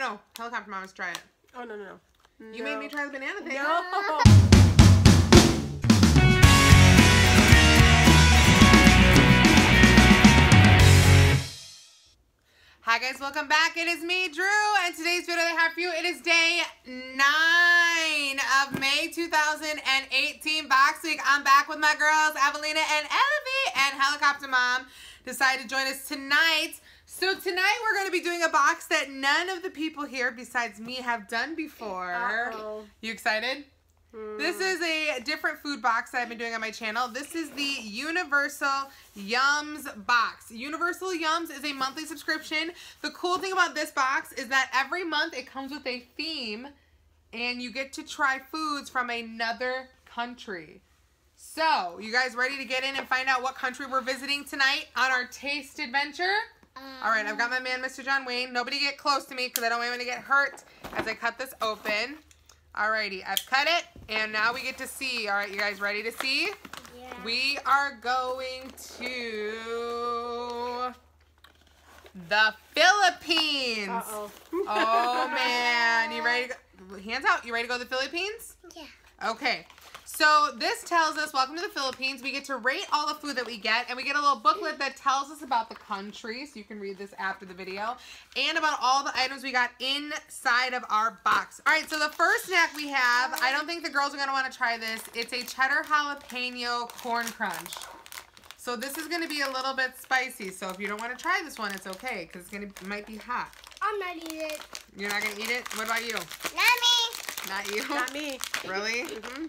no. Helicopter Mom, let's try it. Oh, no. You made me try the banana thing. No. Hi guys, welcome back. It is me, Drew, and today's video I have for you, it is day 9 of May 2018 box week. I'm back with my girls, Evelina and Elvie, and Helicopter Mom decided to join us tonight. So tonight we're going to be doing a box that none of the people here besides me have done before. Uh-oh. You excited? This is a different food box that I've been doing on my channel. This is the Universal Yums box. Universal Yums is a monthly subscription. The cool thing about this box is that every month it comes with a theme and you get to try foods from another country. So, you guys ready to get in and find out what country we're visiting tonight on our taste adventure? All right, I've got my man, Mr. John Wayne. Nobody get close to me because I don't want anyone to get hurt as I cut this open. Alrighty, I've cut it, and now we get to see. All right, you guys ready to see? Yeah. We are going to the Philippines. Uh-oh. Oh, man. You ready to go? Hands out. You ready to go to the Philippines? Yeah. Okay. So this tells us, welcome to the Philippines. We get to rate all the food that we get, and we get a little booklet that tells us about the country, so you can read this after the video, and about all the items we got inside of our box. All right, so the first snack we have, I don't think the girls are going to want to try this. It's a Cheddar Jalapeno Corn Crunch. So this is going to be a little bit spicy, so if you don't want to try this one, it's okay, because it might be hot. I'm not eating it. You're not going to eat it? What about you? Not me. Not you? Not me. Really?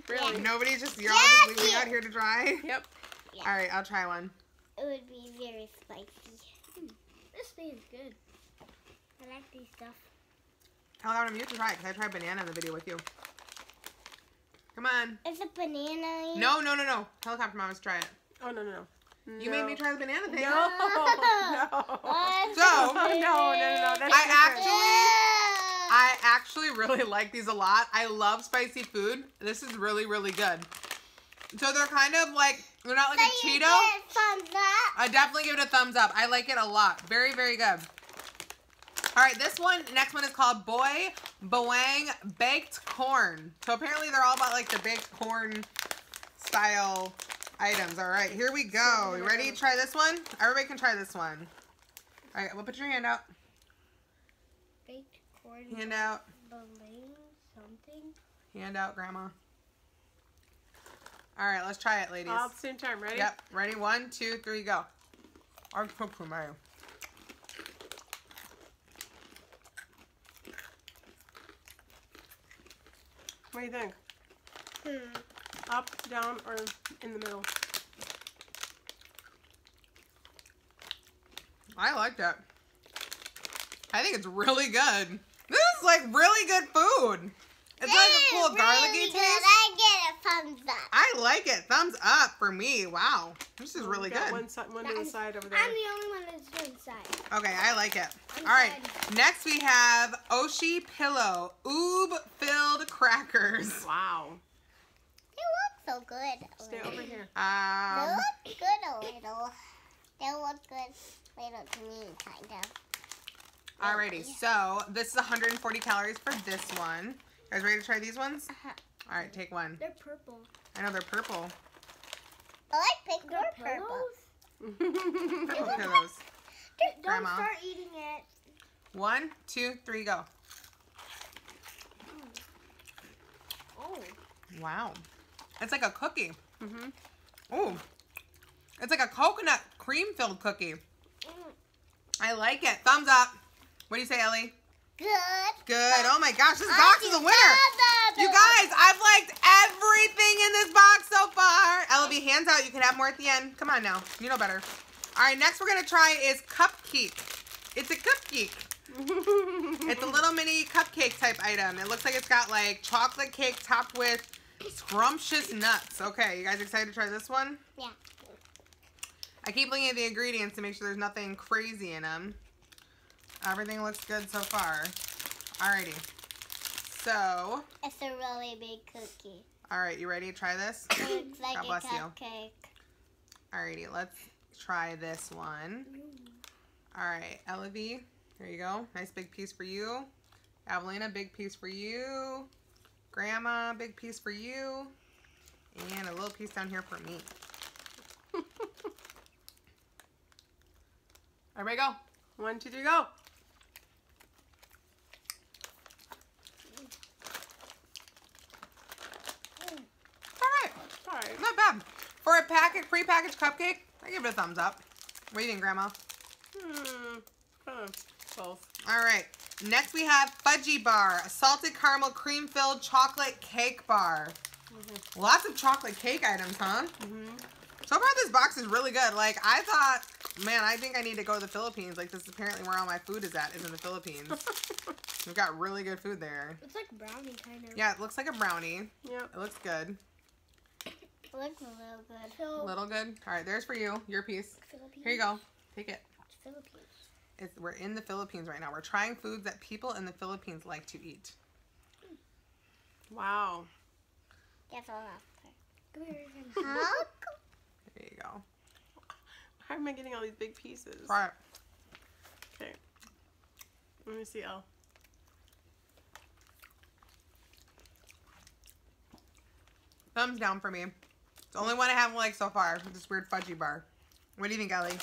Really. Nobody just, you're all just leaving out here to try? Yep. Yeah. All right, I'll try one. It would be very spicy. This thing is good. I like these stuff. Helicopter, you have to try it because I tried banana in the video with you. Come on. It's a banana. No. Helicopter Mom, let's try it. Oh, no. You made me try the banana thing. No. What? So, No. That's I actually really like these a lot. I love spicy food. This is really, really good. So they're kind of like, they're not like a So you Cheeto. give it thumbs up? I definitely give it a thumbs up. I like it a lot. Very, very good. All right, this one, next one is called Boy Boang Baked Corn. So apparently they're all about like the baked corn style items. All right, here we go. You ready to try this one? Everybody can try this one. All right, well, put your hand out. Baked corn. Hand out. Balloon something. Hand out, Grandma. All right, let's try it, ladies. all at the same time. Ready? Yep. Ready? 1, 2, 3, go. What do you think? Up, down, or in the middle? I like that. I think it's really good. This is like really good food. It's like a cool garlicky taste. I get a thumbs up. I like it. Thumbs up for me. Wow. This is really Got good. One to the side over there. I'm the only one that's inside. Okay, I like it. I'm All right. excited. Next we have Oshi Pillow Oob-filled crackers. Wow. They look so good. Stay over here. They look good a little. They look good little to me, kind of. Alrighty, so this is 140 calories for this one. You guys ready to try these ones? All right, take one. They're purple. I know they're purple. I like pink or purple. Purple pillows. Don't Grandma. start eating it. 1, 2, 3, go. Oh. Wow. It's like a cookie. Ooh. It's like a coconut cream-filled cookie. I like it. Thumbs up. What do you say, Ellie? Good. Good. Oh my gosh, this box is a winner. You You guys, I've liked everything in this box so far. Ellie, hands out. You can have more at the end. Come on now. You know better. All right, next we're going to try is Cupcake. It's a cupcake. It's a little mini cupcake type item. It looks like it's got like chocolate cake topped with scrumptious nuts. Okay, you guys excited to try this one? Yeah. I keep looking at the ingredients to make sure there's nothing crazy in them. Everything looks good so far. Alrighty. So. It's a really big cookie. Alright, you ready to try this? It looks like God a bless you. cupcake. Alrighty, let's try this one. Alright, Elevie, here you go. Nice big piece for you. Evelina, big piece for you. Grandma, big piece for you. And a little piece down here for me. Everybody go. 1, 2, 3, go. All right. Not bad. For a pre-packaged cupcake, I give it a thumbs up. What do you think, Grandma? Both. All right. Next we have Fudgy Bar, a salted caramel cream-filled chocolate cake bar. Lots of chocolate cake items, huh? So far this box is really good. Like, I thought, man, I think I need to go to the Philippines. Like, this is apparently where all my food is at, is in the Philippines. We've got really good food there. It's like brownie, kind of. Yeah, it looks like a brownie. Yeah. It looks good. It looks a little good. A little good? All right, there's for you. Your piece. Philippines. Here you go. Take it. It's Philippines. We're in the Philippines right now. We're trying foods that people in the Philippines like to eat. Wow. That's all after. Huh? There you go. How am I getting all these big pieces? Try it. Okay. Let me see, Elle. Thumbs down for me. It's the only one I haven't liked so far with this weird fudgy bar. What do you think, Ellie?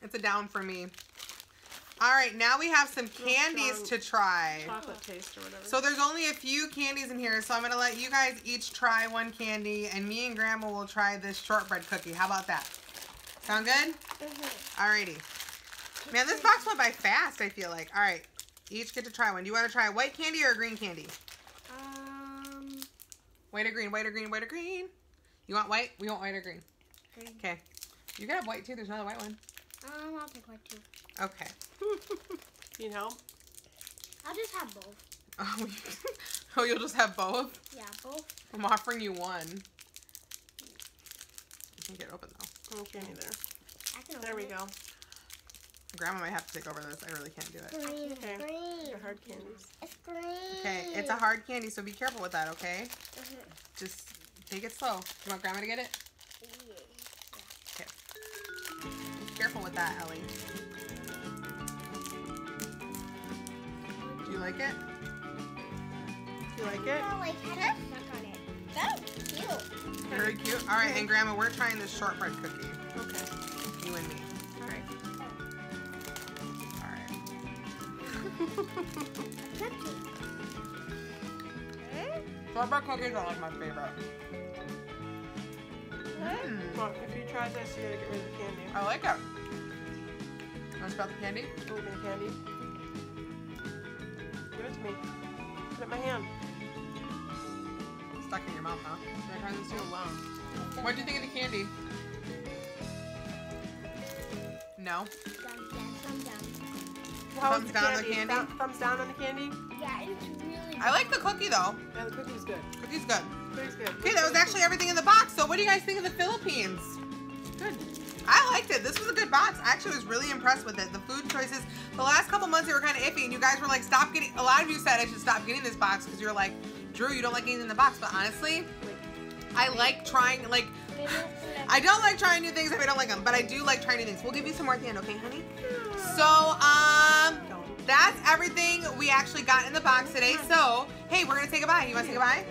It's a down for me. All right, now we have some candies to try. Chocolate taste or whatever. So there's only a few candies in here, so I'm going to let you guys each try one candy, and me and Grandma will try this shortbread cookie. How about that? Sound good? Alrighty. Man, this box went by fast, I feel like. All right, each get to try one. Do you want to try white candy or green candy? White or green, white or green, white or green. You want white? We want white or green? Green. Okay. You can have white too. There's another white one. I'll take white too. Okay. You know? I'll just have both. Oh, you'll just have both? Yeah, both. I'm offering you one. You can get it open though. I can't either. I can There we go. Grandma might have to take over this. I really can't do it. Green. Okay. Green. They're hard candies. It's green. Okay, it's a hard candy, so be careful with that, okay? Just take it slow. You want Grandma to get it? Okay. Be careful with that, Ellie. Do you like it? Do you like it? Oh, like kind of stuck on it. That's cute. Very cute. All right, and Grandma, we're trying this shortbread cookie. Okay. You and me. All right. Shortbread cookies are like my favorite. Well, if you try this, you're gonna get rid of the candy. I like it. Want to spell the candy? A little bit of candy. Give it to me. Put it in my hand. It's stuck in your mouth, huh? Should I try this too? Oh, wow. What do you think of the candy? No. Thumbs down. How Thumbs was down on the candy? Thumbs down on the candy? Yeah, it's really good. I like the cookie though. Yeah, the cookie's good. Cookie's good. Cookie's good. Okay, that was actually everything in the box. So what do you guys think of the Philippines? Good. I liked it. This was a good box. I actually was really impressed with it. The food choices, the last couple months they were kind of iffy, and you guys were like, stop getting, a lot of you said I should stop getting this box because you're like, Drew, you don't like anything in the box. But honestly, I like trying, like, I don't like trying new things if I don't like them, but I do like trying new things. We'll give you some more at the end, okay, honey? So, that's everything we actually got in the box today. So, hey, we're going to say goodbye. You want to say goodbye?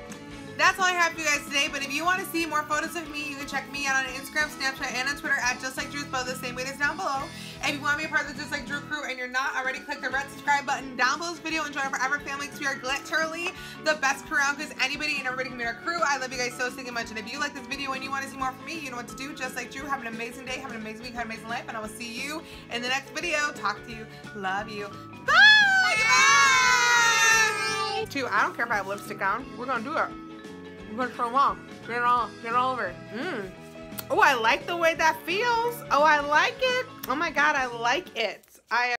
That's all I have for you guys today, but if you want to see more photos of me, you can check me out on Instagram, Snapchat, and on Twitter at JustLikeDrew, spelled the same way as down below. If you want to be a part of the Just Like Drew crew and you're not already, click the red subscribe button down below this video and join our forever family because we are literally the best crew around because anybody and everybody can be our crew. I love you guys so stinking much, and if you like this video and you want to see more from me, you know what to do. Just like Drew, have an amazing day, have an amazing week, have an amazing life, and I will see you in the next video. Talk to you. Love you. Bye! Bye! I don't care if I have lipstick on. We're going to do it. I'm gonna throw them all. Get it all over. Oh, I like the way that feels. Oh, I like it. Oh my God, I like it.